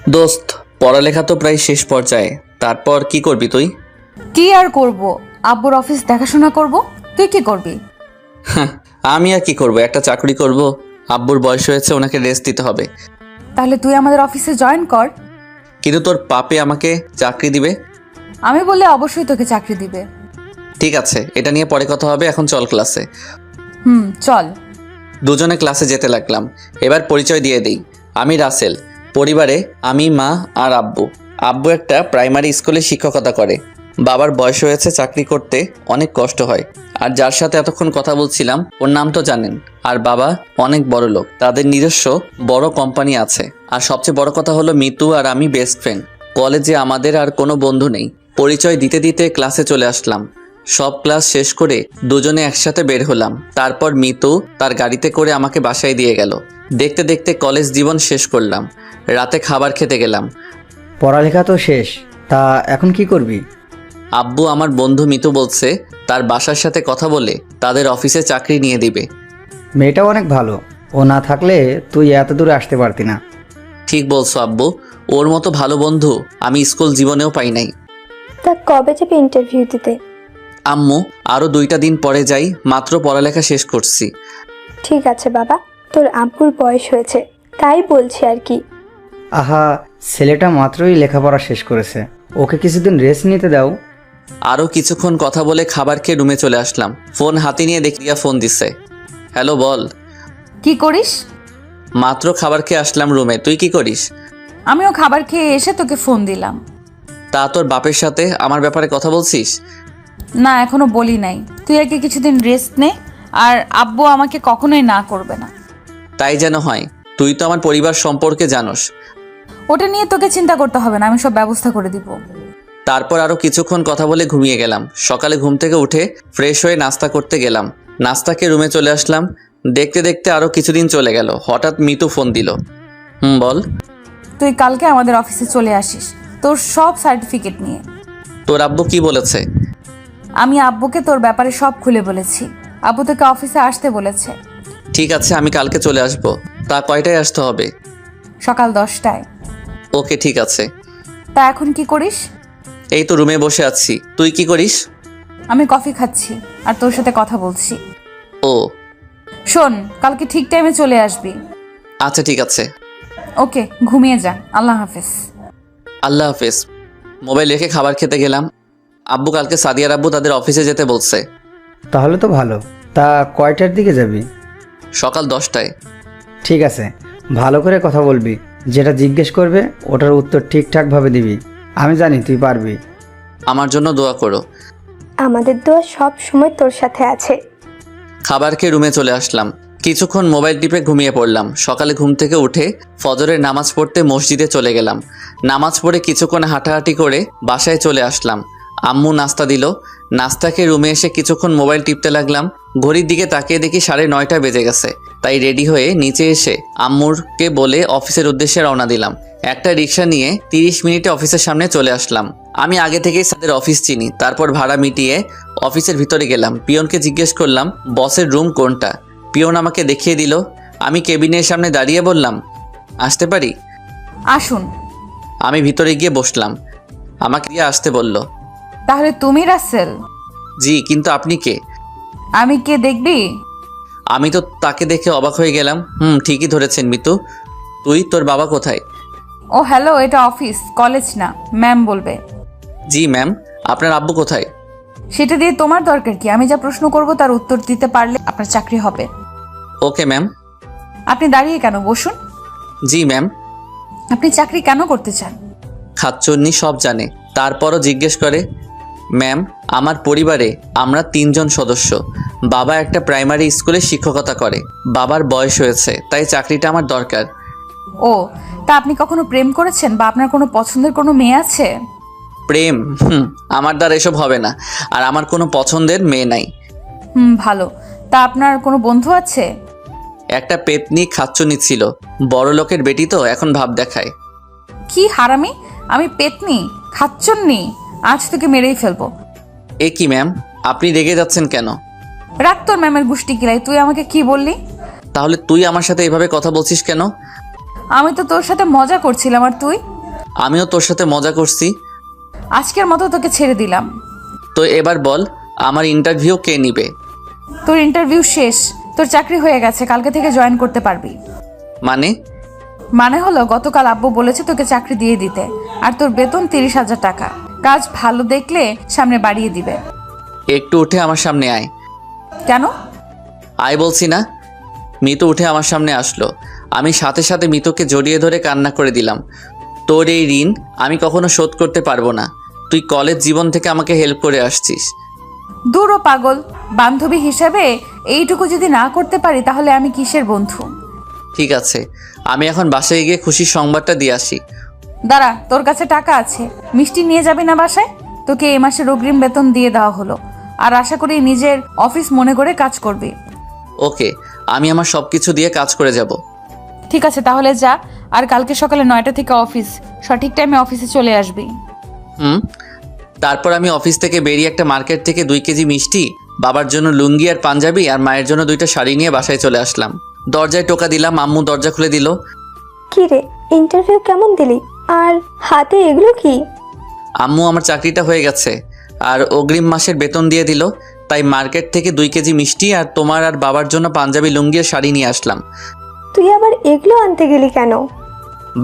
দোস্ত, পড়ালেখা তো প্রায় শেষ পর্যায়ে। তারপর কি করবি তুই? কি আর করব, আব্বুর অফিস দেখাশোনা করব। তুই কি করবি? হ্যাঁ, আমি আর কি করব, একটা চাকরি করব। আব্বুর বয়স হয়েছে, ওনাকে রেস্ট দিতে হবে। তাহলে তুই আমাদের অফিসে জয়েন কর। কিন্তু তোর পাপে আমাকে চাকরি দিবে। আমি বললে অবশ্যই তোকে চাকরি দিবে। ঠিক আছে, এটা নিয়ে পরে কথা হবে, এখন চল ক্লাসে। চল। দুজনে ক্লাসে যেতে লাগলাম। এবার পরিচয় দিয়ে দিই, আমি রাসেল। পরিবারে আমি, মা আর আব্বু। আব্বু একটা প্রাইমারি স্কুলে শিক্ষকতা করে। বাবার বয়স হয়েছে, চাকরি করতে অনেক কষ্ট হয়। আর যার সাথে এতক্ষণ কথা বলছিলাম, ওর নাম তো জানেন। আর বাবা অনেক বড় লোক, তাদের নিজস্ব বড় কোম্পানি আছে। আর সবচেয়ে বড় কথা হলো, মিতু আর আমি বেস্ট ফ্রেন্ড। কলেজে আমাদের আর কোনো বন্ধু নেই। পরিচয় দিতে দিতে ক্লাসে চলে আসলাম। সব ক্লাস শেষ করে দুজনে একসাথে বের হলাম। তারপর মিতু তার গাড়িতে করে আমাকে বাসায় দিয়ে গেল। দেখতে দেখতে কলেজ জীবন শেষ করলাম। রাতে খাবার খেতে গেলাম। পড়ালেখা তো শেষ, তা এখন কি করবি? আব্বু আমার বন্ধু মিতু বলছে তার বাসার সাথে কথা বলে তাদের অফিসে চাকরি নিয়ে দিবে। মেয়েটাও অনেক ভালো, ও না থাকলে তুই এত দূরে আসতে পারতি না। ঠিক বলছো আব্বু, ওর মতো ভালো বন্ধু আমি স্কুল জীবনেও পাই নাই। তা কবে যাবে ইন্টারভিউ দিতে? আম্মু, আরও 2টা দিন পরে যাই, মাত্র পড়ালেখা শেষ করছি। ঠিক আছে বাবা, তোর আব্বুর বয়স হয়েছে তাই বলছি আর কি। আহা, ছেলেটা মাত্রই লেখাপড়া শেষ করেছে, ওকে কিছুদিন রেস্ট নিতে দাও। আরও কিছুক্ষণ কথা বলে খাবার খেয়ে রুমে চলে আসলাম। ফোন হাতে নিয়ে দেখি রিয়া ফোন দিছে। হ্যালো, বল। কি করিস? মাত্র খাবার খেয়ে আসলাম রুমে, তুই কি করিস? আমিও খাবার খেয়ে এসে তোকে ফোন দিলাম। তা তোর বাপের সাথে আমার ব্যাপারে কথা বলছিস? না, এখনো বলি নাই। তুই আগে কিছুদিন রেস্ট নে, আর আব্বু আমাকে কখনোই না করবে না। তাই যেন হয়। তুই তো আমার পরিবার সম্পর্কে জানোস। ওটা নিয়ে তোকে চিন্তা করতে হবে না, আমি সব ব্যবস্থা করে দিব। তারপর আরও কিছুক্ষণ কথা বলে ঘুমিয়ে গেলাম। সকালে ঘুম থেকে উঠে ফ্রেশ হয়ে নাস্তা করতে গেলাম। নাস্তাকে রুমে চলে আসলাম। দেখতে দেখতে আরও কিছুদিন চলে গেল। হঠাৎ মিতু ফোন দিল। বল। তুই কালকে আমাদের অফিসে চলে আসিস, তোর সব সার্টিফিকেট নিয়ে। তোর আব্বু কি বলেছে? আমি আব্বুকে তোর ব্যাপারে সব খুলে বলেছি। আব্বু তোকে অফিসে আসতে বলেছে। ঠিক আছে, আমি কালকে চলে আসব। তা কয়টায় আসতে হবে? সকাল 10টায়। ওকে, ঠিক আছে। তা এখন কি করিস? এই তো রুমে বসে আছি, তুই কি করিস? আমি কফি খাচ্ছি আর তোর সাথে কথা বলছি। ও শোন, কালকে ঠিক টাইমে চলে আসবি। আচ্ছা, ঠিক আছে। ওকে, ঘুমিয়ে যা। আল্লাহ হাফেজ। আল্লাহ হাফেজ। মোবাইল রেখে খাবার খেতে গেলাম। আব্বু কালকে সাদিয়ার আব্বু তাদের অফিসে যেতে বলছে। তাহলে তো ভালো, তা কয়টার দিকে যাবি? সকাল 10টায়। ঠিক আছে, ভালো করে কথা বলবি, যেটা জিজ্ঞেস করবে ওটার উত্তর ঠিকঠাকভাবে দিবি। আমি জানি তুই পারবি। আমার জন্য দোয়া করো। আমাদের দোয়া সব সময় তোর সাথে আছে। খাবার খেয়ে রুমে চলে আসলাম। কিছুক্ষণ মোবাইল টিপে ঘুমিয়ে পড়লাম। সকালে ঘুম থেকে উঠে ফজরের নামাজ পড়তে মসজিদে চলে গেলাম। নামাজ পড়ে কিছুক্ষণ হাঁটাহাঁটি করে বাসায় চলে আসলাম। আম্মু নাস্তা দিল। নাস্তা খেয়ে রুমে এসে কিছুক্ষণ মোবাইল টিপতে লাগলাম। ঘড়ির দিকে তাকিয়ে দেখি 9:30 বেজে গেছে। তাই রেডি হয়ে নিচে এসে আম্মুরকে বলে অফিসের উদ্দেশ্যে রওনা দিলাম। একটা রিক্সা নিয়ে 30 মিনিটে অফিসের সামনে চলে আসলাম। আমি আগে থেকেই তাদের অফিস চিনি। তারপর ভাড়া মিটিয়ে অফিসের ভিতরে গেলাম। পিয়নকে জিজ্ঞেস করলাম বসের রুম কোনটা। পিয়ন আমাকে দেখিয়ে দিল। আমি কেবিনের সামনে দাঁড়িয়ে বললাম, আসতে পারি? আসুন। আমি ভিতরে গিয়ে বসলাম। আমাকে দিয়ে আসতে বলল। তাহলে তুমি রাসেল? জি, কিন্তু আপনি কে? আমি কে দেখবি? আমি তো তাকে দেখে অবাক হয়ে গেলাম। ঠিকই ধরেছেন মিতু। তোর বাবা কোথায়? ও হ্যালো, এটা অফিস, কলেজ না। ম্যাম বলবে। জি ম্যাম। আপনার আব্বু কোথায়? সেটা দিয়ে তোমার দরকার কি? আমি যা প্রশ্ন করব তার উত্তর দিতে পারলে আপনার চাকরি হবে। Okay ma'am. আপনি দাঁড়িয়ে কেন? বসুন। জি ম্যাম। আপনি চাকরি কেন করতে চান? খাচ্চন্নি সব জানে, তারপরও জিজ্ঞেস করে। ম্যাম, আমার পরিবারে আমরা 3 জন সদস্য। বাবা একটা প্রাইমারি স্কুলে শিক্ষকতা করে। বাবার বয়স হয়েছে, তাই চাকরিটা আমার দরকার। ও, তা আপনি কখনো প্রেম করেছেন বা আপনার কোনো পছন্দের কোনো মেয়ে আছে? প্রেম? আমার দ্বারা এসব হবে না। আর আমার কোনো পছন্দের মেয়ে নাই। ভালো। তা আপনার কোনো বন্ধু আছে? একটা পেতনি খাচ্চনি ছিল, বড় লোকের বেটি তো এখন ভাব দেখায়। কি হারামি! আমি পেতনি, খাচ্চন্নি, আজ তোকে মেরেই ফেলবো। এ কি ম্যাম, আপনি রেগে যাচ্ছেন কেন? রাখ তোর ম্যামের গুষ্টি কিলাই। তুই আমাকে কি বললি? তাহলে তুই আমার সাথে এভাবে কথা বলছিস কেন? আমি তো তোর সাথে মজা করছিলাম, আর তুই? আমিও তোর সাথে মজা করছি। আজকের মতো তোকে ছেড়ে দিলাম। তো এবার বল, আমার ইন্টারভিউ কে নিবে? তোর ইন্টারভিউ শেষ, তোর চাকরি হয়ে গেছে, কালকে থেকে জয়েন করতে পারবি। মানে? মানে হলো গতকাল আব্বু বলেছে তোকে চাকরি দিয়ে দিতে, আর তোর বেতন 30,000 টাকা। কাজ ভালো দেখলে সামনে বাড়িয়ে দিবে। একটু উঠে আমার সামনে আয়। কেন? আয় বলছি না। মিতু উঠে আমার সামনে আসলো। আমি সাথে সাথে মিতুকে জড়িয়ে ধরে কান্না করে দিলাম। তোর এই ঋণ আমি কখনো শোধ করতে পারবো না। তুই কলেজ জীবন থেকে আমাকে হেল্প করে আসছিস। দূর ও পাগল, বান্ধবী হিসেবে এইটুকু যদি না করতে পারি তাহলে আমি কিসের বন্ধু? ঠিক আছে, আমি এখন বাসায় গিয়ে খুশির সংবাদটা দিয়ে আসি। দাঁড়া, তোর কাছে টাকা আছে, মিষ্টি নিয়ে যাবি না বাসায়? তোকে এই মাসের অগ্রিম বেতন দিয়ে দেওয়া হলো, আর আশা করি নিজের অফিস মনে করে কাজ করবি। ওকে, আমি আমার সব কিছু দিয়ে কাজ করে যাব। ঠিক আছে, তাহলে যা, আর কালকে সকালে 9টা থেকে অফিস, সঠিক টাইমে অফিসে চলে আসবি। তারপর আমি অফিস থেকে বেরিয়ে একটা মার্কেট থেকে 2 কেজি মিষ্টি, বাবার জন্য লুঙ্গি আর পাঞ্জাবি, আর মায়ের জন্য 2টা শাড়ি নিয়ে বাসায় চলে আসলাম। দরজায় টোকা দিলাম, আম্মু দরজা খুলে দিল। কি রে, ইন্টারভিউ কেমন দিলি? আর হাতে এগুলো কি? আম্মু আমার চাকরিটা হয়ে গেছে আর অগ্রিম মাসের বেতন দিয়ে দিল, তাই মার্কেট থেকে 2 কেজি মিষ্টি আর তোমার আর বাবার জন্য পাঞ্জাবি লুঙ্গি আর শাড়ি নিয়ে আসলাম। তুই আবার এগুলো আনতে গেলি কেন?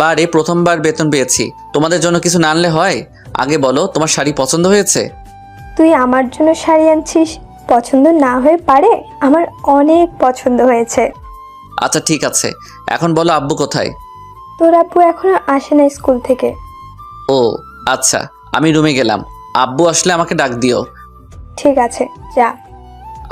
বারে প্রথমবার বেতন পেয়েছি, তোমাদের জন্য কিছু না আনলে হয়? আগে বলো, তোমার শাড়ি পছন্দ হয়েছে? তুই আমার জন্য শাড়ি আনছিস, পছন্দ না হয়ে পারে? আমার অনেক পছন্দ হয়েছে। আচ্ছা ঠিক আছে, এখন বলো আব্বু কোথায়? তোর আব্বু এখনো আসে না স্কুল থেকে। ও আচ্ছা, আমি রুমে গেলাম। আব্বু আসলে আমাকে ডাক দিও। ঠিক আছে, যা।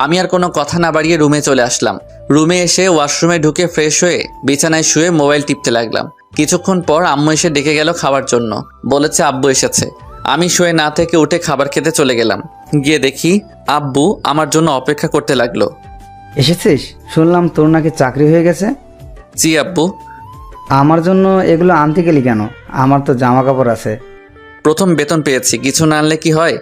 আমি আর কোনো কথা না বাড়িয়ে রুমে চলে আসলাম। রুমে এসে ওয়াশরুমে ঢুকে ফ্রেশ হয়ে বিছানায় শুয়ে মোবাইল টিপতে লাগলাম। কিছুক্ষণ পর আম্মু এসে ডেকে গেল খাবার জন্য, বলেছে আব্বু এসেছে। আমি শুয়ে না থেকে উঠে খাবার খেতে চলে গেলাম। গিয়ে দেখি আব্বু আমার জন্য অপেক্ষা করতে লাগলো। এসেছিস? শুনলাম তোর নাকি চাকরি হয়ে গেছে। জি আব্বু। আমার জন্য এগুলো আনতে গেলি কেন? আমার তো জামা কাপড় আছে। প্রথম বেতন পেয়েছি, কিছু না আনলে কি হয়?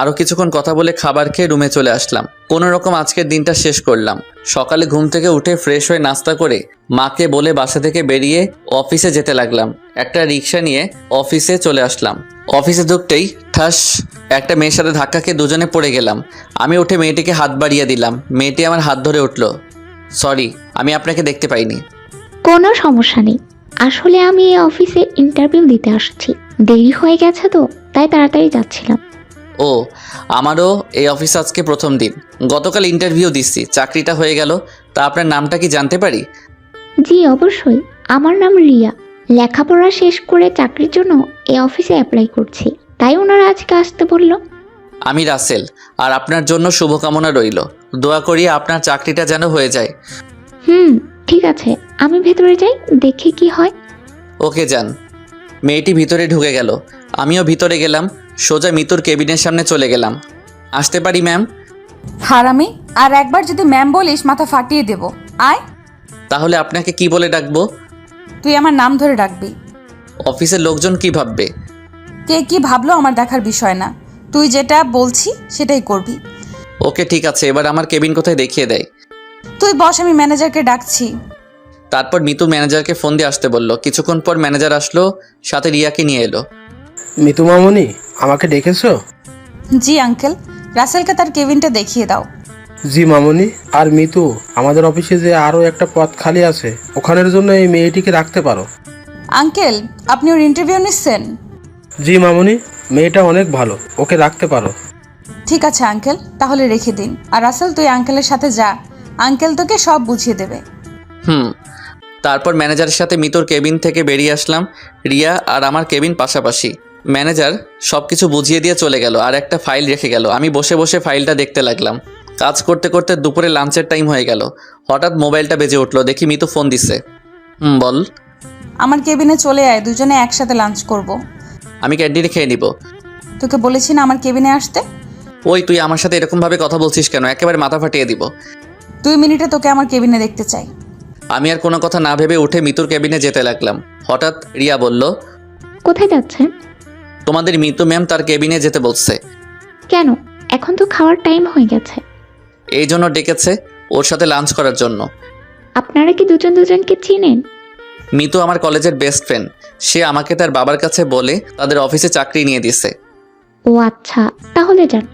আরও কিছুক্ষণ কথা বলে খাবার খেয়ে রুমে চলে আসলাম। কোনো রকম আজকের দিনটা শেষ করলাম। সকালে ঘুম থেকে উঠে ফ্রেশ হয়ে নাস্তা করে মাকে বলে বাসা থেকে বেরিয়ে অফিসে যেতে লাগলাম। একটা রিক্সা নিয়ে অফিসে চলে আসলাম। অফিসে ঢুকতেই ঠাস একটা মেয়ের সাথে ধাক্কা খেয়ে দুজনে পড়ে গেলাম। আমি উঠে মেয়েটিকে হাত বাড়িয়ে দিলাম। মেয়েটি আমার হাত ধরে উঠল। সরি, আমি আপনাকে দেখতে পাইনি। কোনো সমস্যা নেই, আসলে আমি এই অফিসে ইন্টারভিউ দিতে আসছি, দেরি হয়ে গেছে তো তাই তাড়াতাড়ি যাচ্ছিলাম। ও, আমারও এই অফিস আজকে প্রথম দিন। গতকাল ইন্টারভিউ দিচ্ছি, চাকরিটা হয়ে গেল। তা আপনার নামটা কি জানতে পারি? জি অবশ্যই, আমার নাম রিয়া। লেখাপড়া শেষ করে চাকরির জন্য এই অফিসে অ্যাপ্লাই করছি, তাই ওনারা আজকে আসতে বলল। আমি রাসেল, আর আপনার জন্য শুভকামনা রইল। দোয়া করি আপনার চাকরিটা যেন হয়ে যায়। ঠিক আছে, আমি ভেতরে যাই, দেখি কি হয়। ওকে যান। মেয়েটি ভিতরে ঢুকে গেল, আমিও ভিতরে গেলাম। সোজা মিতুর কেবিনের সামনে চলে গেলাম। আসতে পারি ম্যাম? হারামি, আর একবার যদি ম্যাম বলিস মাথা ফাটিয়ে দেব। আয়। তাহলে আপনাকে কি বলে ডাকবো? তুই আমার নাম ধরে ডাকবি। অফিসের লোকজন কি ভাববে? কে কি ভাবলো আমার দেখার বিষয় না, তুই যেটা বলছি সেটাই করবি। ওকে ঠিক আছে, এবার আমার কেবিন কোথায় দেখিয়ে দেয়। তুই বস, আমি ম্যানেজারকে ডাকছি। তারপর মিতু ম্যানেজারকে ফোন দিয়ে আসতে বলল। কিছুক্ষণ পর ম্যানেজার আসলো, সাথে রিয়াকে নিয়ে এলো। মিতু মামনি, আমাকে ডেকেছো? জি আঙ্কেল, রাসেলকে তার কেবিনটা দেখিয়ে দাও। জি মামনি। আর মিতু, আমাদের অফিসে যে আরও একটা পদ খালি আছে, ওখানের জন্য এই মেয়েটিকে রাখতে পারো। আঙ্কেল, আপনি ওর ইন্টারভিউ নিচ্ছেন? জি মামনি, মেয়েটা অনেক ভালো, ওকে রাখতে পারো। ঠিক আছে আঙ্কেল, তাহলে রেখে দিন। আর রাসেল, তুই আঙ্কেলের সাথে যা, আঙ্কেল তোকে সব বুঝিয়ে দেবে। তারপর ম্যানেজারের সাথে মিতুর কেবিন থেকে বেরিয়ে আসলাম। রিয়া আর আমার কেবিন পাশাপাশি। ম্যানেজার সব কিছু বুঝিয়ে দিয়ে চলে গেল, আর একটা ফাইল রেখে গেল। আমি বসে বসে ফাইলটা দেখতে লাগলাম। কাজ করতে করতে দুপুরে লাঞ্চের টাইম হয়ে গেল। হঠাৎ মোবাইলটা বেজে উঠলো, দেখি মিতু ফোন দিছে। বল। আমার কেবিনে চলে আয়, দুজনে একসাথে লাঞ্চ করব। আমি ক্যান্টিনে খেয়ে নিব। তোকে বলেছি না আমার কেবিনে আসতে? ওই তুই আমার সাথে এরকমভাবে কথা বলছিস কেন? একেবারে মাথা ফাটিয়ে দিব। 2 মিনিটে তোকে আমার কেবিনে দেখতে চাই। আমি আর কোনো কথা না ভেবে উঠে মিতুর কেবিনে যেতে লাগলাম। হঠাৎ রিয়া বলল, কোথায় যাচ্ছেন? তোমাদের মিতু ম্যাম তার কেবিনে যেতে বলছে। কেন? এখন তো খাওয়ার টাইম হয়ে গেছে। এই জন্য ডেকেছে, ওর সাথে লাঞ্চ করার জন্য। আপনারা কি দুজন দুজনকে চিনেন? মিতু আমার কলেজের বেস্ট ফ্রেন্ড। সে আমাকে তার বাবার কাছে বলে তাদের অফিসে চাকরি নিয়ে দিছে। ও আচ্ছা, তাহলে যান।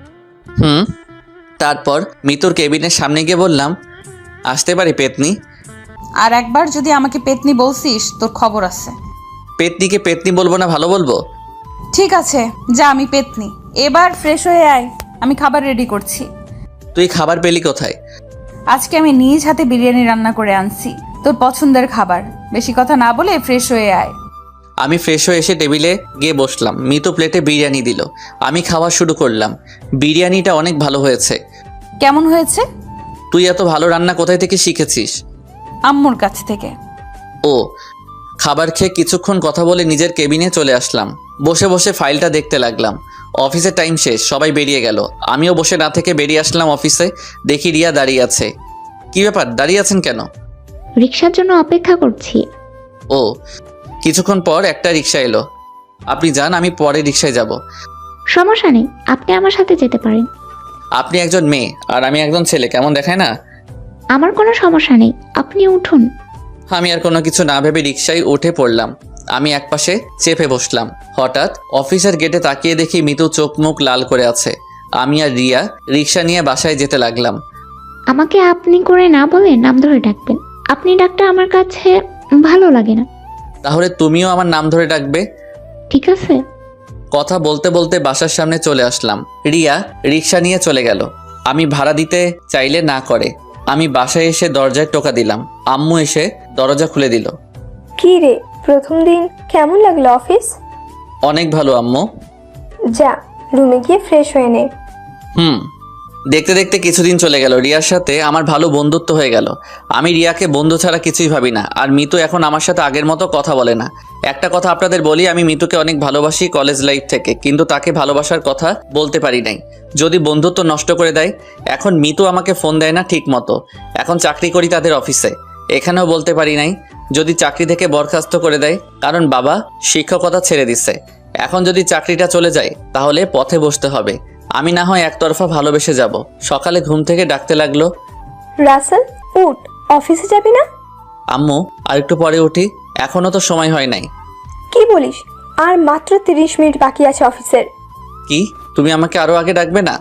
তারপর মিতুর কেবিনের সামনে গিয়ে বললাম, আসতে পারি পেতনি? আর একবার যদি আমাকে পেতনি বলছিস তোর খবর আছে। পেতনিকে পেতনি বলবো না ভালো বলবো? ঠিক আছে, যা, আমি পেতনি। এবার ফ্রেশ হয়ে আয়, আমি খাবার রেডি করছি। তুই খাবার পেলি কোথায়? আজকে আমি নিজ হাতে বিরিয়ানি রান্না করে আনছি, তোর পছন্দের খাবার। বেশি কথা না বলে ফ্রেশ হয়ে আয়। আমি ফ্রেশ হয়ে এসে টেবিলে গিয়ে বসলাম। মিতু প্লেটে বিরিয়ানি দিল, আমি খাওয়া শুরু করলাম। বিরিয়ানিটা অনেক ভালো হয়েছে। কেমন হয়েছে? তুই এত ভালো রান্না কোথায় থেকে শিখেছিস? আম্মুর কাছ থেকে। ও। খাবার খেয়ে কিছুক্ষণ কথা বলে নিজের কেবিনে চলে আসলাম। বসে বসে ফাইলটা দেখতে লাগলাম। অফিসের টাইম শেষ, সবাই বেরিয়ে গেল। আমিও বসে না থেকে বেরিয়ে আসলাম অফিসে। দেখি রিয়া দাঁড়িয়ে আছে। কি ব্যাপার, দাঁড়িয়ে আছেন কেন? রিক্সার জন্য অপেক্ষা করছি। ও। কিছুক্ষণ পর একটা রিক্সা এলো। আপনি যান, আমি পরে রিক্সায় যাব। সমস্যা নেই, আপনি আমার সাথে যেতে পারেন। আপনি একজন মেয়ে আর আমি একজন ছেলে, কেমন দেখায় না? আমার কোনো সমস্যা নেই, আপনি উঠুন। আমি আর কোনো কিছু না ভেবে রিক্সায় উঠে পড়লাম। আমি একপাশে চেপে বসলাম। হঠাৎ অফিসের গেটে তাকিয়ে দেখি মিতু চোখ মুখ লাল করে আছে। আমি আর রিয়া রিক্সা নিয়ে বাসায় যেতে লাগলাম। আমাকে আপনি করে না বলে নাম ধরে ডাকবেন। আপনি ডাকটা আমার কাছে ভালো লাগে না। তাহলে তুমিও আমার নাম ধরে ডাকবে? ঠিক আছে। কথা বলতে বলতে বাসার সামনে চলে আসলাম। রিয়া রিক্সা নিয়ে চলে গেল। আমি ভাড়া দিতে চাইলে না করে। আমি বাসায় এসে দরজায় টোকা দিলাম। আম্মু এসে দরজা খুলে দিল। কি রে, প্রথম দিন কেমন লাগলো অফিস? অনেক ভালো আম্মু। যা, রুমে গিয়ে ফ্রেশ হয়ে নে। দেখতে দেখতে কিছুদিন চলে গেল। রিয়ার সাথে আমার ভালো বন্ধুত্ব হয়ে গেল। আমি রিয়াকে বন্ধু ছাড়া কিছুই ভাবি না। আর মিতু এখন আমার সাথে আগের মতো কথা বলে না। একটা কথা আপনাদের বলি, আমি মিতুকে অনেক ভালোবাসি কলেজ লাইফ থেকে, কিন্তু তাকে ভালোবাসার কথা বলতে পারি নাই, যদি বন্ধুত্ব নষ্ট করে দেয়। এখন মিতু আমাকে ফোন দেয় না ঠিক মতো। এখন চাকরি করি তাদের অফিসে, এখানেও বলতে পারি নাই, যদি চাকরি থেকে বরখাস্ত করে দেয়, কারণ বাবা শিক্ষকতা ছেড়ে দিচ্ছে। এখন যদি চাকরিটা চলে যায় তাহলে পথে বসতে হবে। আমি না হয় একতরফা ভালোবেসে যাব। সকালে ঘুম থেকে ডাকতে লাগলো, রাসেল উঠ, অফিসে যাবি না? আম্মু আর একটু পরে উঠি, এখনো তো সময় হয় নাই। কি বলিস? আর মাত্র 30 মিনিট বাকি আছে অফিসের। কি, তুমি আমাকে আরো আগে ডাকবে না?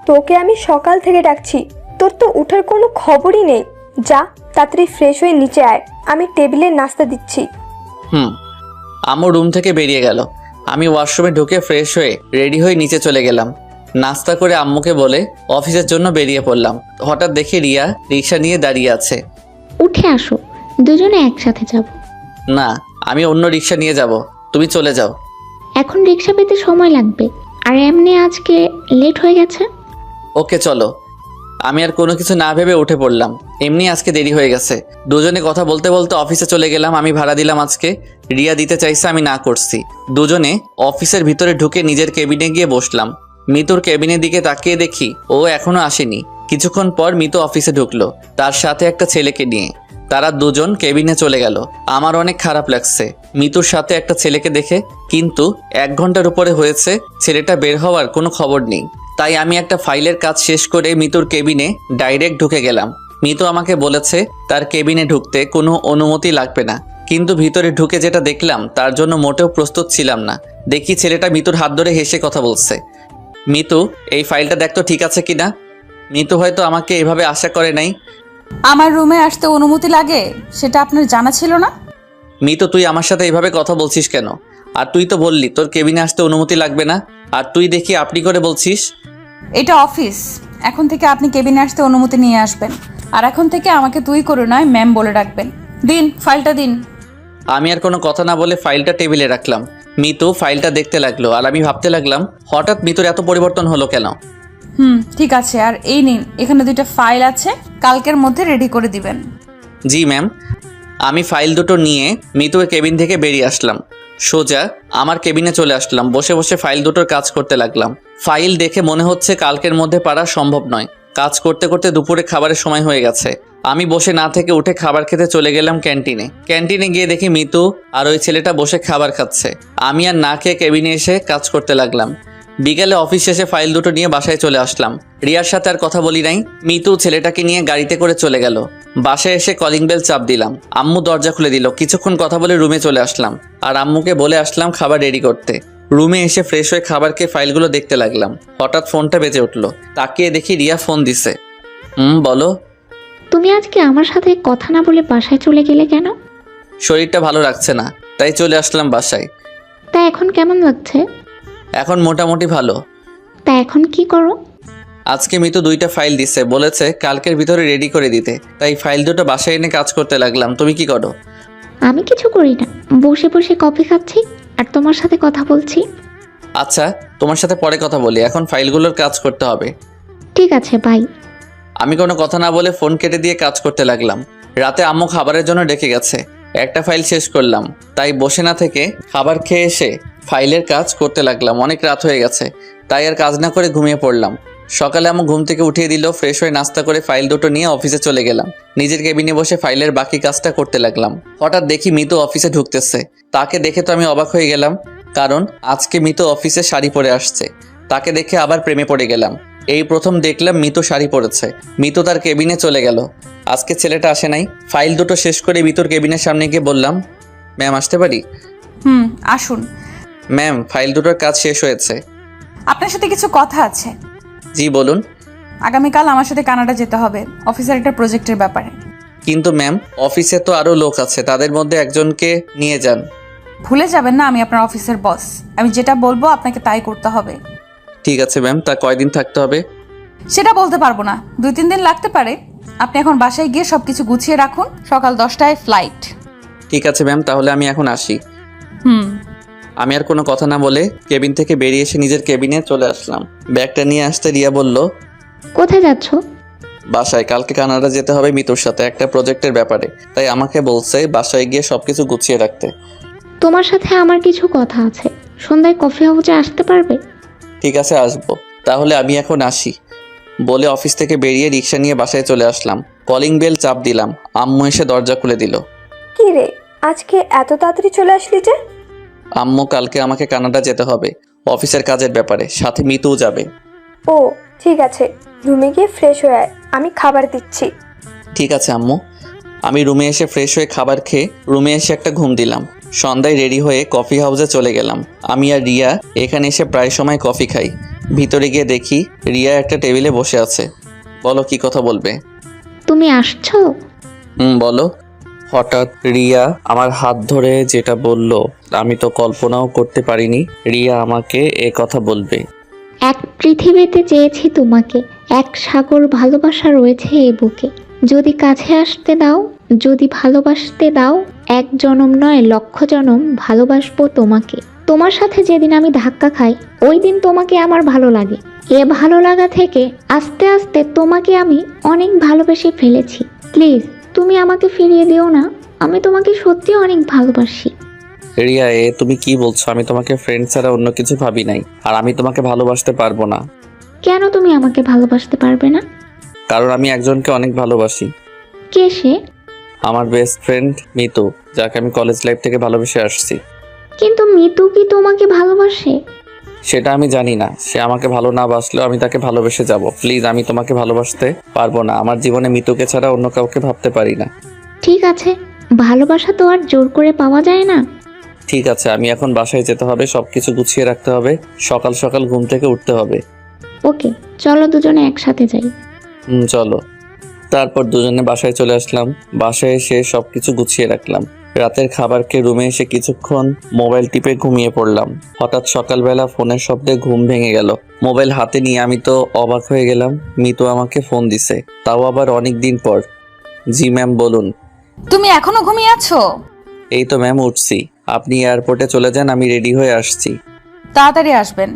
তোকে আমি সকাল থেকে ডাকছি, তোর তো উঠার কোনো খবরই নেই। যা, তাড়াতাড়ি ফ্রেশ হয়ে নিচে আয়, আমি টেবিলে নাস্তা দিচ্ছি। আম্মু রুম থেকে বেরিয়ে গেল। আমি ওয়াশরুমে ঢুকে ফ্রেশ হয়ে রেডি হয়ে নিচে চলে গেলাম। নাস্তা করে আম্মুকে বলে অফিসের জন্য বেরিয়ে পড়লাম। হঠাৎ দেখি রিয়া রিক্সা নিয়ে দাঁড়িয়ে আছে। উঠে আসো, দুজনে একসাথে যাব। না, আমি অন্য রিক্সা নিয়ে যাব, তুমি চলে যাও। এখন রিক্সা পেতে সময় লাগবে, আর এমনি আজকে লেট হয়ে গেছে। ওকে চলো। আমি আর কোনো কিছু না ভেবে উঠে পড়লাম। এমনি আজকে দেরি হয়ে গেছে। দুজনে কথা বলতে বলতে অফিসে চলে গেলাম। আমি ভাড়া দিলাম আজকে। রিয়া দিতে চাইছে, আমি না করছি। দুজনে অফিসের ভিতরে ঢুকে নিজের কেবিনে গিয়ে বসলাম। মিতুর কেবিনের দিকে তাকিয়ে দেখি ও এখনো আসেনি। কিছুক্ষণ পর মিতু অফিসে ঢুকলো, তার সাথে একটা ছেলেকে নিয়ে। তারা দুজন কেবিনে চলে গেল। আমার অনেক খারাপ লাগছে মিতুর সাথে একটা ছেলেকে দেখে, কিন্তু 1 ঘন্টার উপরে হয়েছে ছেলেটা বের হওয়ার কোনো খবর নেই। তাই আমি একটা ফাইলের কাজ শেষ করে মিতুর কেবিনে ডাইরেক্ট ঢুকে গেলাম। মিতু আমাকে বলেছে তার কেবিনে ঢুকতে কোনো অনুমতি লাগবে না, কিন্তু ভিতরে ঢুকে যেটা দেখলাম তার জন্য মোটেও প্রস্তুত ছিলাম না। দেখি ছেলেটা মিতুর হাত ধরে হেসে কথা বলছে। মিতু, এই ফাইলটা দেখতো ঠিক আছে কিনা। মিতু হয়তো আমাকে এভাবে আশা করে নাই। আমার রুমে আসতে অনুমতি লাগে সেটা আপনার জানা ছিল না? মিতু, তুই আমার সাথে এভাবে কথা বলছিস কেন? আর তুই তো বললি তোর কেবিনে আসতে অনুমতি লাগবে না, আর তুই দেখি আপনি করে বলছিস। এটা অফিস, এখন থেকে আপনি কেবিনে আসতে অনুমতি নিয়ে আসবেন। আর এখন থেকে আমাকে তুই করে নয় ম্যাম বলে ডাকবেন। দিন, ফাইলটা দিন। আমি আর কোনো কথা না বলে ফাইলটা টেবিলে রাখলাম। মিতু ফাইলটা দেখতে লাগলো, আর আমি ভাবতে লাগলাম হঠাৎ মিতুর এত পরিবর্তন হলো কেন। ঠিক আছে, আর এই নিন, এখানে 2টা ফাইল আছে, কালকের মধ্যে রেডি করে দিবেন। জি ম্যাম। আমি ফাইল দুটো নিয়ে মিতুর কেবিন থেকে বেরিয়ে আসলাম। সোজা আমার কেবিনে চলে আসলাম। বসে বসে ফাইল দুটোর কাজ করতে লাগলাম। ফাইল দেখে মনে হচ্ছে কালকের মধ্যে পারা সম্ভব নয়। কাজ করতে করতে দুপুরে খাবারের সময় হয়ে গেছে। আমি বসে না থেকে উঠে খাবার খেতে চলে গেলাম ক্যান্টিনে। ক্যান্টিনে গিয়ে দেখি মিতু আর ওই ছেলেটা বসে খাবার খাচ্ছে। আমি আর না খেয়ে কেবিনে এসে কাজ করতে লাগলাম। বিকেলে অফিস শেষে ফাইল দুটো নিয়ে বাসায় চলে আসলাম। রিয়ার সাথে আর কথা বলি নাই। মিতু ছেলেটাকে নিয়ে গাড়িতে করে চলে গেল। বাসায় এসে কলিং বেল চাপ দিলাম। আম্মু দরজা খুলে দিল। কিছুক্ষণ কথা বলে রুমে চলে আসলাম আর আম্মুকে বলে আসলাম খাবার রেডি করতে। রুমে এসে ফ্রেশ হয়ে খাবার খেয়ে ফাইলগুলো দেখতে লাগলাম। হঠাৎ ফোনটা বেজে উঠলো। তাকিয়ে দেখি রিয়া ফোন দিছে। বলো। তুমি আজকে আমার সাথে কথা না বলে বাসায় চলে গেলে কেন? শরীরটা ভালো লাগছে না, তাই চলে আসলাম বাসায়। তা এখন কেমন লাগছে? এখন মোটামুটি ভালো। তা এখন কি করো? আজকে মিতু 2টা ফাইল দিছে, বলেছে কালকের ভিতরে রেডি করে দিতে, তাই ফাইল দুটো বাসায় এনে কাজ করতে লাগলাম। তুমি কি করো? আমি কিছু করি না, বসে বসে কফি খাচ্ছি আর তোমার সাথে কথা বলছি। আচ্ছা, তোমার সাথে পরে কথা বলি, এখন ফাইলগুলোর কাজ করতে হবে। ঠিক আছে, বাই। আমি কোনো কথা না বলে ফোন কেটে দিয়ে কাজ করতে লাগলাম। রাতে আম্মু খাবারের জন্য ডেকে গেছে। একটা ফাইল শেষ করলাম, তাই বসে না থেকে খাবার খেয়ে এসে ফাইলের কাজ করতে লাগলাম। অনেক রাত হয়ে গেছে, তাই আর কাজ না করে ঘুমিয়ে পড়লাম। সকালে আম্মু ঘুম থেকে উঠিয়ে দিল। ফ্রেশ হয়ে নাস্তা করে ফাইল দুটো নিয়ে অফিসে চলে গেলাম। নিজের কেবিনে বসে ফাইলের বাকি কাজটা করতে লাগলাম। হঠাৎ দেখি মিতু অফিসে ঢুকতেছে। তাকে দেখে তো আমি অবাক হয়ে গেলাম, কারণ আজকে মিতু অফিসে শাড়ি পরে আসছে। তাকে দেখে আবার প্রেমে পড়ে গেলাম। এই প্রথম দেখলাম মিতু শাড়ি পরেছে। মিতু তার কেবিনে চলে গেল। আজকে ছেলেটা আসে নাই। ফাইল দুটো শেষ করে মিতুর কেবিনের সামনে গিয়ে বললাম, ম্যাম আসতে পারি? আসুন। ম্যাম, ফাইল দুটোর কাজ শেষ হয়েছে। আপনার সাথে কিছু কথা আছে। জি বলুন। আগামীকাল আমার সাথে কানাডা যেতে হবে অফিসের একটা প্রজেক্টের ব্যাপারে। কিন্তু ম্যাম, অফিসে তো আরো লোক আছে, তাদের মধ্যে একজনকে নিয়ে যান। ভুলে যাবেন না আমি আপনার অফিসের বস। আমি যেটা বলবো আপনাকে তাই করতে হবে। ঠিক আছে ম্যাম, তা কয়দিন থাকতে হবে? সেটা বলতে পারবো না, 2-3 দিন লাগতে পারে। আপনি এখন বাসায় গিয়ে সবকিছু গুছিয়ে রাখুন, সকাল 10টায় ফ্লাইট। ঠিক আছে ম্যাম, তাহলে আমি এখন আসি। আমি আর কোনো কথা না বলে কেবিন থেকে বেরিয়ে এসে নিজের কেবিনে চলে আসলাম। ব্যাগটা নিয়ে আসতে রিয়া বলল, কোথায় যাচ্ছ? বাসায়। কালকে কানাডা যেতে হবে মিতুর সাথে একটা প্রজেক্টের ব্যাপারে, তাই আমাকে বলছে বাসায় গিয়ে সবকিছু গুছিয়ে রাখতে। তোমার সাথে আমার কিছু কথা আছে, সন্ধ্যায় কফি হাউসে আসতে পারবে? ঠিক আছে, আসবো। তাহলে আমি এখন আসি বলে অফিস থেকে বেরিয়ে রিক্সা নিয়ে বাসায় চলে আসলাম। কলিং বেল চাপ দিলাম। আম্মু এসে দরজা খুলে দিল। কি রে, আজকে এত তাড়াতাড়ি চলে আসলি যে? আম্মু, কালকে আমাকে কানাডা যেতে হবে অফিসের কাজের ব্যাপারে, সাথে মিতুও যাবে। ও ঠিক আছে, রুমে গিয়ে ফ্রেশ হয়ে আয়, আমি খাবার দিচ্ছি। ঠিক আছে আম্মু। আমি রুমে এসে ফ্রেশ হয়ে খাবার খেয়ে রুমে এসে একটা ঘুম দিলাম। সন্ধ্যায় রেডি হয়ে কফি হাউসে চলে গেলাম। আমি আর রিয়া এখানে এসে প্রায় সময় কফি খাই। ভিতরে গিয়ে দেখি রিয়া একটা টেবিলে বসে আছে। বলো, কি কথা বলবে? তুমি আসছো? বলো। হঠাৎ রিয়া আমার হাত ধরে যেটা বলল, আমি তো কল্পনাও করতে পারিনি রিয়া আমাকে এ কথা বলবে। এক পৃথিবীতে চেয়েছি তোমাকে, এক সাগর ভালোবাসা রয়েছে এ বুকে। যদি কাছে আসতে দাও, যদি ভালোবাসতে দাও, এক জনম নয় লক্ষ জনম ভালোবাসবো তোমাকে। তোমার সাথে যেদিন আমি ধাক্কা খাই, ওই দিন তোমাকে আমার ভালো লাগে। এ ভালো লাগা থেকে আস্তে আস্তে তোমাকে আমি অনেক ভালোবেসে ফেলেছি। প্লিজ তুমি আমাকে ফিরিয়ে দিও না, আমি তোমাকে সত্যি অনেক ভালোবাসি। রিয়া, তুমি কি বলছো? আমি তোমাকে ফ্রেন্ড ছাড়া অন্য কিছু ভাবি নাই, আর আমি তোমাকে ভালোবাসতে পারবো না। কেন তুমি আমাকে ভালোবাসতে পারবে না? কারণ আমি একজনকে অনেক ভালোবাসি। কে সে? আমার বেস্ট ফ্রেন্ড মিতু, যাকে আমি কলেজ লাইফ থেকে ভালোবেসে আসছি। কিন্তু মিতু কি তোমাকে ভালোবাসে? সেটা আমি জানি না। সে আমাকে ভালো না বাসলেও আমি তাকে ভালোবেসে যাব। প্লিজ, আমি তোমাকে ভালোবাসতে পারবো না। আমার জীবনে মিতুকে ছাড়া অন্য কাউকে ভাবতে পারি না। ঠিক আছে, ভালোবাসা তো আর জোর করে পাওয়া যায় না। ঠিক আছে, আমি এখন বাসায় যেতে হবে, সবকিছু গুছিয়ে রাখতে হবে, সকাল সকাল ঘুম থেকে উঠতে হবে। ওকে, চলো দুজনে একসাথে যাই। চলো। তারপর দুজনে বাসায় চলে আসলাম। বাসায় এসে সবকিছু গুছিয়ে রাখলাম। রাতের খাবার খেয়ে রুমে এসে কিছুক্ষণ মোবাইল টিপে ঘুমিয়ে পড়লাম। হঠাৎ সকালবেলা ফোনের শব্দে ঘুম ভেঙে গেল। মোবাইল হাতে নিয়ে আমি তো অবাক হয়ে গেলাম। মিতু আমাকে ফোন দিছে, তাও আবার অনেক দিন পর। জি ম্যাম, বলুন। তুমি এখনো ঘুমিয়ে আছো? এই তো ম্যাম, উঠছি। আপনি এয়ারপোর্টে চলে যান, আমি রেডি হয়ে আসছি। তাড়াতাড়ি আসবেন।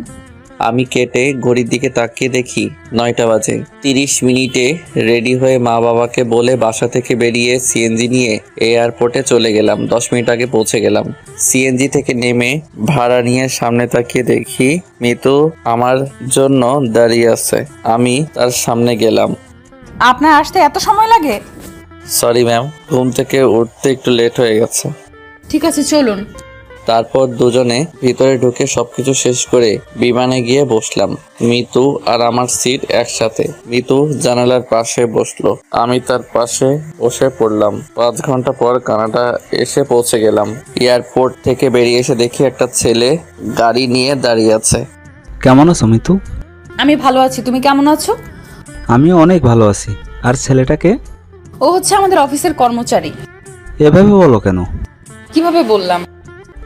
আমি কেটে ঘড়ির দিকে তাকিয়ে দেখি 9টা বাজে। 30 মিনিটে রেডি হয়ে মা বাবাকে বলে বাসা থেকে বেরিয়ে সিএনজি নিয়ে এয়ারপোর্টে চলে গেলাম। 10 মিনিট আগে পৌঁছে গেলাম। সিএনজি থেকে নেমে ভাড়া নিয়ে সামনে তাকিয়ে দেখি মিতু আমার জন্য দাঁড়িয়ে আছে। আমি তার সামনে গেলাম। আপনার আসতে এত সময় লাগে? সরি ম্যাম, ঘুম থেকে উঠতে একটু লেট হয়ে গেছে। ঠিক আছে, চলুন। তারপর দুজনে ভিতরে ঢুকে সবকিছু শেষ করে বিমানে গিয়ে বসলাম। মিতু আর আমার সিট একসাথে। মিতু জানালার পাশে বসলো, আমি তার পাশে বসে পড়লাম। 5 ঘন্টা পর কানাডা এসে পৌঁছে গেলাম। এয়ারপোর্ট থেকে বেরিয়ে এসে দেখি একটা ছেলে গাড়ি নিয়ে দাঁড়িয়ে আছে। কেমন আছো মিতু? আমি ভালো আছি, তুমি কেমন আছো? আমিও অনেক ভালো আছি। আর ছেলেটাকে? ও হচ্ছে আমাদের অফিসের কর্মচারী। এভাবে বলো কেন? কিভাবে বললাম?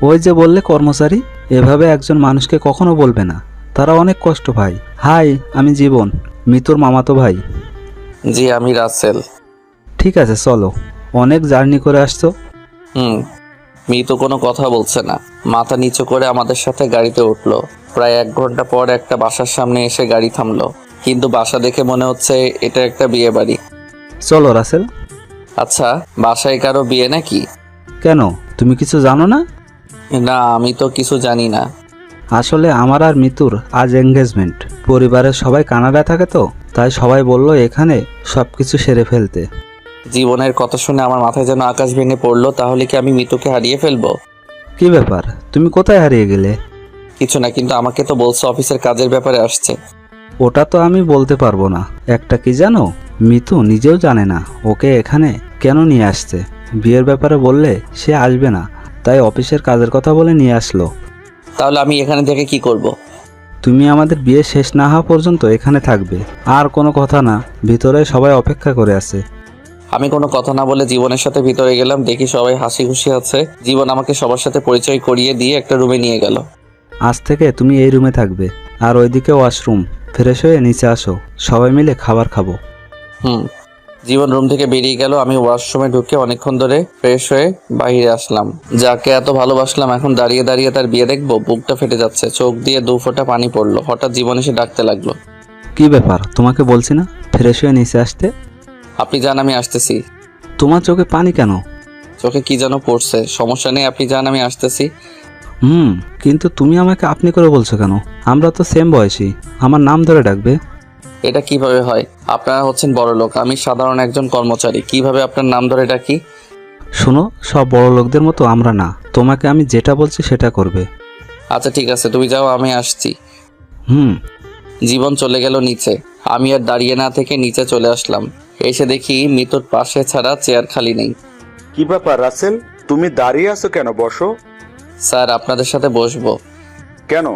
ওই যে বললে কর্মচারী, এভাবে একজন মানুষকে কখনো বলবে না, তারা অনেক কষ্ট পায়। হাই, আমি জীবন, মিতুর মামাতো ভাই। জি, আমি রাসেল। ঠিক আছে চলো, অনেক জার্নি করে আসছো। মিতু কোনো কথা বলছে না, মাথা নিচু করে আমাদের সাথে গাড়িতে উঠলো। প্রায় 1 ঘন্টা পর একটা বাসার সামনে এসে গাড়ি থামলো, কিন্তু বাসা দেখে মনে হচ্ছে এটা একটা বিয়ে বাড়ি। চলো রাসেল। আচ্ছা, বাসায় কারো বিয়ে নাকি? কেন, তুমি কিছু জানো না? না, আমি তো কিছু জানি না। আসলে আমার আর মিতুর আজ এঙ্গেজমেন্ট। পরিবারের সবাই কানাডায় থাকে তো, তাই সবাই বললো এখানে সবকিছু সেরে ফেলতে। জীবনের কথা শুনে আমার মাথায় যেন আকাশ ভেঙে পড়লো। তাহলে কি আমি মিতুকে হারিয়ে ফেলবো? কি ব্যাপার, তুমি কোথায় হারিয়ে গেলে? কিছু না, কিন্তু আমাকে তো বলছো অফিসের কাজের ব্যাপারে আসছে। ওটা তো আমি বলতে পারবো না। একটা কি জানো, মিতু নিজেও জানে না ওকে এখানে কেন নিয়ে আসছে। বিয়ের ব্যাপারে বললে সে আসবে না, তাই অফিসের কাজের কথা বলে নিয়ে আসলো। তাহলে আমি এখানে থেকে কি করব? তুমি আমাদের বিয়ে শেষ না হওয়া পর্যন্ত এখানে থাকবে। আর কোনো কথা না, ভিতরে সবাই অপেক্ষা করে আছে। আমি কোনো কথা না বলে জীবনের সাথে ভিতরে গেলাম। দেখি সবাই হাসি খুশি আছে। জীবন আমাকে সবার সাথে পরিচয় করিয়ে দিয়ে একটা রুমে নিয়ে গেল। আজ থেকে তুমি এই রুমে থাকবে, আর ওইদিকে ওয়াশরুম। ফ্রেশ হয়ে নিচে আসো, সবাই মিলে খাবার খাবো। জীবন রুম থেকে বেরিয়ে গেল। আমি ওয়াশরুমে ঢুকে অনেকক্ষণ ধরে ফ্রেশ হয়ে বাইরে আসলাম। যাকে এত ভালোবাসলাম এখন দাঁড়িয়ে দাঁড়িয়ে তার বিয়ে দেখবো? বুকটা ফেটে যাচ্ছে, চোখ দিয়ে 2 ফোঁটা পানি পড়লো। হঠাৎ জীবন এসে ডাকতে লাগলো। কি ব্যাপার, তোমাকে বলছি না ফ্রেশ হয়ে নিচে আসতে? আপনি যান, আমি আসতেছি। তোমার চোখে পানি কেন? চোখে কি যেন পড়ছে। সমস্যা নেই, আপনি যান, আমি আসতেছি। কিন্তু তুমি আমাকে আপনি করে বলছো কেন? আমরা তো সেম বয়সী, আমার নাম ধরে ডাকবে। এটা কিভাবে হয়? আপনারা হচ্ছেন বড় লোক, আমি সাধারণ একজন কর্মচারী, কিভাবে আপনার নাম ধরে ডাকি? শোনো, সব বড় লোকদের মতো আমরা না। তোমাকে আমি যেটা বলছি সেটা করবে। আচ্ছা ঠিক আছে, তুমি যাও, আমি আসছি। জীবন চলে গেল নিচে। আমি আর দাঁড়িয়ে না থেকে নিচে চলে আসলাম। এসে দেখি মিতুর পাশে ছাড়া চেয়ার খালি নেই। কি ব্যাপার রাসেল, তুমি দাঁড়িয়ে আছো কেন? বসো। স্যার, আপনাদের সাথে বসবো। কেন,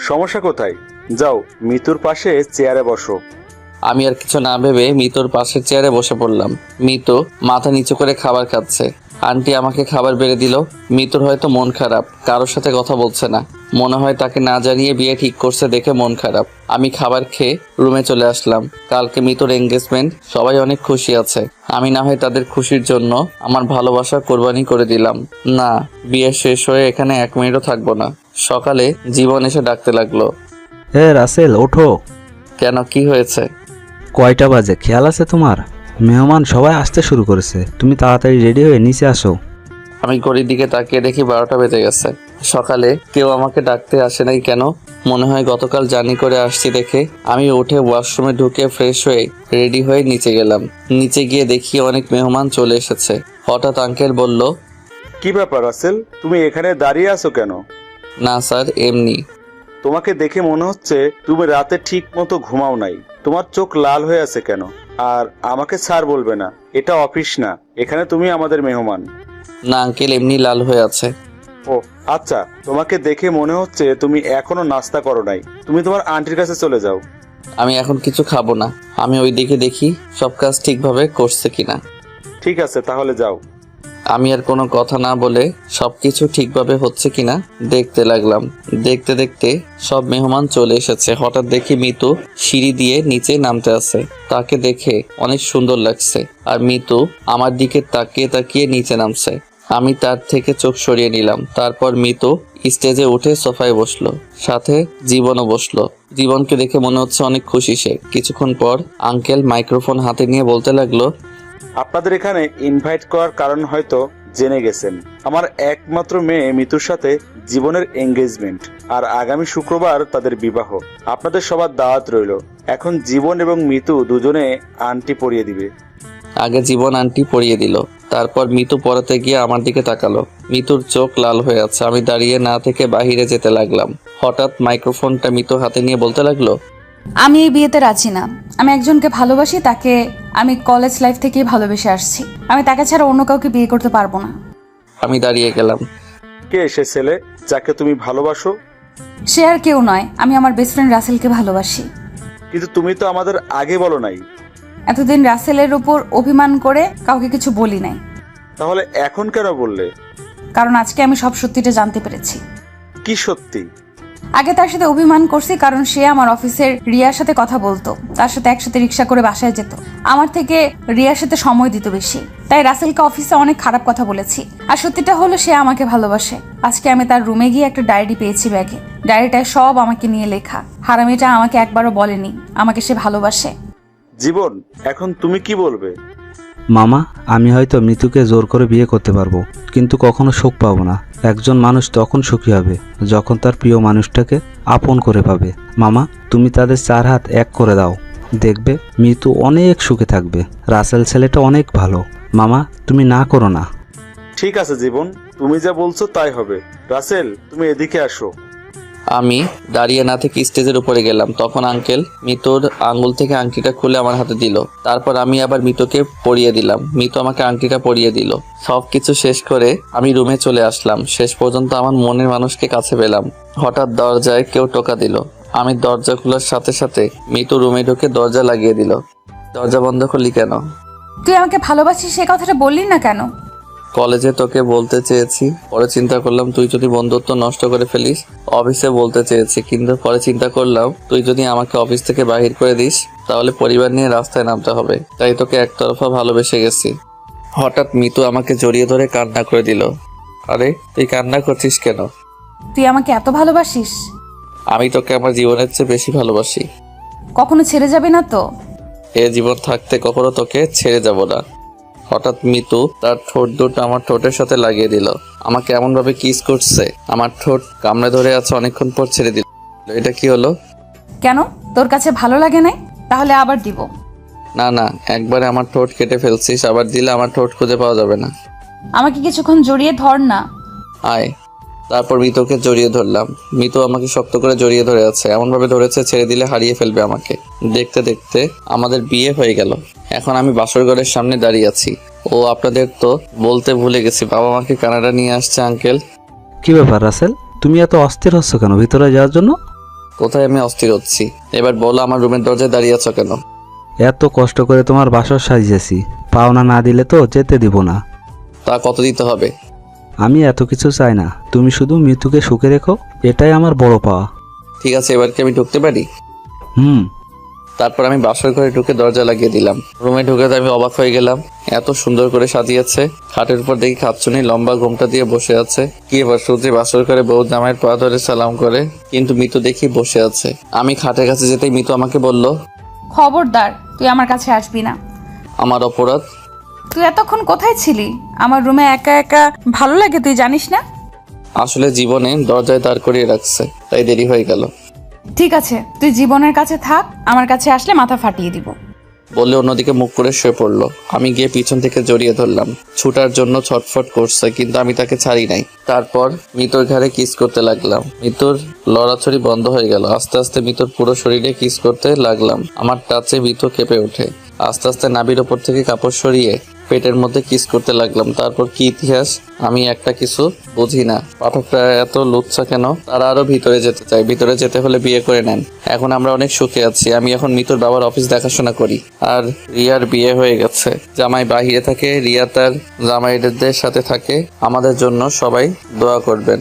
সমস্যা কোথায়? যাও মিতুর পাশে চেয়ারে বসো। আমি আর কিছু না ভেবে মিতুর পাশের চেয়ারে বসে পড়লাম। মিতু মাথা নিচু করে খাবার খাচ্ছে। আন্টি আমাকে খাবার বেড়ে দিল। মিতুর হয়তো মন খারাপ, কারোর সাথে কথা বলছে না। মনে হয় তাকে না জানিয়ে বিয়ে ঠিক করছে দেখে মন খারাপ। আমি খাবার খেয়ে রুমে চলে আসলাম। কালকে মিতুর এঙ্গেজমেন্ট, সবাই অনেক খুশি আছে। আমি না হয় তাদের খুশির জন্য আমার ভালোবাসা কোরবানি করে দিলাম। না, বিয়ে শেষ হয়ে এখানে 1 মিনিটও থাকবো না। সকালে জীবন এসে ডাকতে লাগলো। রাসেল ওঠো। কেন, কি হয়েছে? কয়টা বাজে খেয়াল আছে তোমার? মেহমান সবাই আসতে শুরু করেছে, তুমি তাড়াতাড়ি রেডি হয়ে নিচে আসো। আমি ঘড়ির দিকে তাকিয়ে দেখি 12টা বেজে গেছে। সকালে কেউ আমাকে ডাকতে আসে নাই কেন? মনে হয় গতকাল জার্নি করে আসছি দেখে। আমি উঠে ওয়াশরুমে ঢুকে ফ্রেশ হয়ে রেডি হয়ে নিচে গেলাম। নিচে গিয়ে দেখি অনেক মেহমান চলে এসেছে। হঠাৎ আঙ্কেল বলল, কি ব্যাপার রাসেল, তুমি এখানে দাঁড়িয়ে আছো কেন? না স্যার, এমনি। তোমাকে দেখে মনে হচ্ছে তুমি রাতে ঠিক মতো ঘুমাও নাই। তোমার চোখ লাল হয়ে আছে কেন? আর আমাকে স্যার বলবে না, এটা অফিস না, এখানে তুমি আমাদের মেহমান। না আঙ্কেল, এমনি লাল হয়ে আছে। ও আচ্ছা, তোমাকে দেখে মনে হচ্ছে তুমি এখনো নাস্তা করো নাই। তুমি তোমার আন্টির কাছে চলে যাও। আমি এখন কিছু খাবো না, আমি ওই দিকে দেখি সব কাজ ঠিকভাবে করছে কিনা। ঠিক আছে, তাহলে যাও। আমি আর কোনো কথা না বলে সবকিছু ঠিকভাবে হচ্ছে কিনা দেখতে লাগলাম। দেখতে দেখতে সব মেহমান চলে এসেছে। হঠাৎ দেখি মিতু সিঁড়ি দিয়ে নিচে নামতে আছে। তাকে দেখে অনেক সুন্দর লাগছে। আর মিতু আমার দিকে তাকিয়ে তাকিয়ে নিচে নামছে। আমি তার থেকে চোখ সরিয়ে নিলাম। তারপর মিতু স্টেজে উঠে সোফায় বসলো, সাথে জীবনও বসলো। জীবনকে দেখে মনে হচ্ছে অনেক খুশি সে। কিছুক্ষণ পর আঙ্কেল মাইক্রোফোন হাতে নিয়ে বলতে লাগলো, আপনাদের এখানে ইনভাইট করার কারণ হয়তো জেনে গেছেন। আমার একমাত্র মেয়ে মিতুর সাথে জীবনের এঙ্গেজমেন্ট, আর আগামী শুক্রবার তাদের বিবাহ। আপনাদের সবার দাওয়াত রইল। এখন জীবন এবং মিতু দুজনে আংটি পরিয়ে দিবে। আগে জীবন আন্টি পরিয়ে দিল, তারপর মিতু পড়াতে গিয়ে আমার দিকে তাকালো। মিতুর চোখ লাল হয়ে আছে। আমি দাঁড়িয়ে না থেকে বাহিরে যেতে লাগলাম। হঠাৎ মাইক্রোফোনটা মিতু হাতে নিয়ে বলতে লাগলো, আমি এই বিয়েতে রাজি না। আমি একজনকে ভালোবাসি, তাকে আমি কলেজ লাইফ থেকেই ভালোবেসে আসছি। আমি তাকে ছাড়া অন্য কাউকে বিয়ে করতে পারবো না। আমি দাঁড়িয়ে গেলাম। কে সে ছেলে যাকে তুমি ভালোবাসো? সে আর কেউ নয়, আমি আমার বেস্ট ফ্রেন্ড রাসেলকে ভালোবাসি। কিন্তু তুমি তো আমাদের আগে বলো নাই। এতদিন রাসেলের উপর অভিমান করে কাউকে কিছু বলি নাই, তাহলে এখন কেন বললে? কারণ আজকে আমি সব সত্যিটা জানতে পেরেছি। কি সত্যি? আগে তার সাথে অভিমান করছি কারণ সে আমার অফিসের রিয়ার সাথে কথা বলতো, তার সাথে একসাথে রিক্সা করে বাসায় যেত, আমার থেকে রিয়ার সাথে সময় দিত বেশি। তাই রাসেলকে অফিসে অনেক খারাপ কথা বলেছি। আর সত্যিটা হলো সে আমাকে ভালোবাসে। আজকে আমি তার রুমে গিয়ে একটা ডায়েরি পেয়েছি ব্যাগে। ডায়েরিটায় সব আমাকে নিয়ে লেখা। হারামিটা আমাকে একবারও বলেনি আমাকে সে ভালোবাসে। জীবন, এখন তুমি কি বলবে? মামা, আমি হয়তো মিতুকে জোর করে বিয়ে করতে পারবো, কিন্তু কখনো সুখ পাবো না। একজন মানুষ তখন সুখী হবে যখন তার প্রিয় মানুষটাকে আপন করে পাবে। মামা, তুমি তাদের 4 হাত এক করে দাও, দেখবে মিতু অনেক সুখে থাকবে। রাসেল ছেলেটা অনেক ভালো। মামা, তুমি না করো না। ঠিক আছে জীবন, তুমি যা বলছো তাই হবে। রাসেল, তুমি এদিকে আসো। আমি দাঁড়িয়ে না থেকে স্টেজের উপরে গেলাম। তখন আঙ্কেল মিতুর আঙ্গুল থেকে আংটিটা খুলে আমার হাতে দিল। তারপর আমি আবার মিতুকে পরিয়ে দিলাম। মিতু আমাকে আংটিটা পরিয়ে দিল। সবকিছু শেষ করে আমি রুমে চলে আসলাম। শেষ পর্যন্ত আমার মনের মানুষকে কাছে পেলাম। হঠাৎ দরজায় কেউ টোকা দিল। আমি দরজা খোলার সাথে সাথে মিতু রুমে ঢুকে দরজা লাগিয়ে দিল। দরজা বন্ধ করলি কেন? তুই আমাকে ভালোবাসিস সে কথাটা বললি না কেন? কলেজে তোকে বলতে চেয়েছি, পরে চিন্তা করলাম তুই যদি বন্ধুত্ব নষ্ট করে ফেলিস। অফিসে বলতে চেয়েছি, কিন্তু পরে চিন্তা করলাম তুই যদি আমাকে অফিস থেকে বাহির করে দিস তাহলে পরিবার নিয়ে রাস্তায় নামতে হবে। তাই তোকে একতরফা ভালোবেসে গেছি। হঠাৎ মিতু আমাকে জড়িয়ে ধরে কান্না করে দিল। আরে তুই কান্না করছিস কেন? তুই আমাকে এত ভালোবাসিস? আমি তোকে আমার জীবনের চেয়ে বেশি ভালোবাসি। কখনো ছেড়ে যাবে না তো? এ জীবন থাকতে কখনো তোকে ছেড়ে যাব না। হঠাৎ মিতু তার ঠোঁট দুটো আমার ঠোঁটের সাথে লাগিয়ে দিল। আমাকে এমন ভাবে কিস করছে, আমার ঠোঁট কামড়ে ধরে আছে, অনেকক্ষণ পর ছেড়ে দিল। এটা কি হলো? কেন, তোর কাছে ভালো লাগে নাই? তাহলে আবার দিব। না না, একবারে আমার ঠোঁট কেটে ফেলছিস, আবার দিলে আমার ঠোঁট খুঁজে পাওয়া যাবে না। আমাকে কিছুক্ষণ জড়িয়ে ধর না। আয়। তারপর মিতুকে জড়িয়ে ধরলাম। মিতু আমাকে শক্ত করে জড়িয়ে ধরে আছে, এমনভাবে ধরেছে ছেড়ে দিলে হারিয়ে ফেলবে আমাকে। দেখতে দেখতে আমাদের বিয়ে হয়ে গেল। এখন আমি বাসর ঘরের সামনে দাঁড়িয়ে আছি। ও আপনাদের তো বলতে ভুলে গেছি, বাবা মাকে কানাডা নিয়ে আসছে আঙ্কেল। কি ব্যাপার রাসেল, তুমি এত অস্থির হচ্ছ কেন ভিতরে যাওয়ার জন্য? কোথায় আমি অস্থির হচ্ছি? এবার বলো, আমার রুমের দরজায় দাঁড়িয়ে আছো কেন? এত কষ্ট করে তোমার বাসর সাজিয়েছি, পাওনা না দিলে তো যেতে দিব না। তা কত দিতে হবে? আমি এত কিছু চাই না, তুমি শুধু মিতুকে সুখে রেখো, এটাই আমার বড় পাওয়া। ঠিক আছে, এবার কি আমি ঢুকতে পারি? হুম। তারপর আমি বাসর ঘরে ঢুকে দরজা লাগিয়ে দিলাম। রুমে ঢুকে তো আমি অবাক হয়ে গেলাম, এত সুন্দর করে সাজিয়েছে। খাটের উপর দেখি খাচ্ছুনি লম্বা ঘোমটা দিয়ে বসে আছে। কি এবার সূর্যে বাসর করে বউ জামাইয়ের পা ধরে সালাম করে, কিন্তু মিতু দেখি বসে আছে। আমি খাটের কাছে যেতেই মিতু আমাকে বলল, খবরদার, তুই আমার কাছে আসবি না। আমার অপরাধ? তুই এতক্ষণ কোথায় ছিলি? আমার রুমে একা একা ভালো লাগে, তুই জানিস না? আসলে জীবনে দরজায় দাঁড় করিয়ে রাখছে, তাই দেরি হয়ে গেল। ঠিক আছে, তুই জীবনের কাছে থাক, আমার কাছে আসলে মাথা ফাটিয়ে দিব। বলে অন্যদিকে মুখ করে শুয়ে পড়লো। আমি গিয়ে পিছন থেকে জড়িয়ে ধরলাম। ছুটার জন্য ছটফট করছে, কিন্তু আমি তাকে ছাড়ি নাই। তারপর মিতুর ঘাড়ে কিস করতে লাগলাম। মিতুর লড়াছড়ি বন্ধ হয়ে গেল। আস্তে আস্তে মিতুর পুরো শরীরে কিস করতে লাগলাম। আমার টাচে মিতু কেঁপে ওঠে। আস্তে আস্তে নাভির ওপর থেকে কাপড় সরিয়ে পেটের মধ্যে কিস করতে লাগলাম। তারপর কি ইতিহাস আমি একটা কিছু বুঝি না। পাঠকরা এত লুচ্ছা কেন? তারা আরো ভিতরে যেতে চায়। ভিতরে যেতে হলে বিয়ে করে নেন। এখন আমরা অনেক সুখে আছি। আমি এখন মিতুর বাবার অফিস দেখাশোনা করি। আর রিয়ার বিয়ে হয়ে গেছে। জামাই বাহিরে থাকে, রিয়া তার জামাইদের সাথে থাকে। আমাদের জন্য সবাই দোয়া করবেন।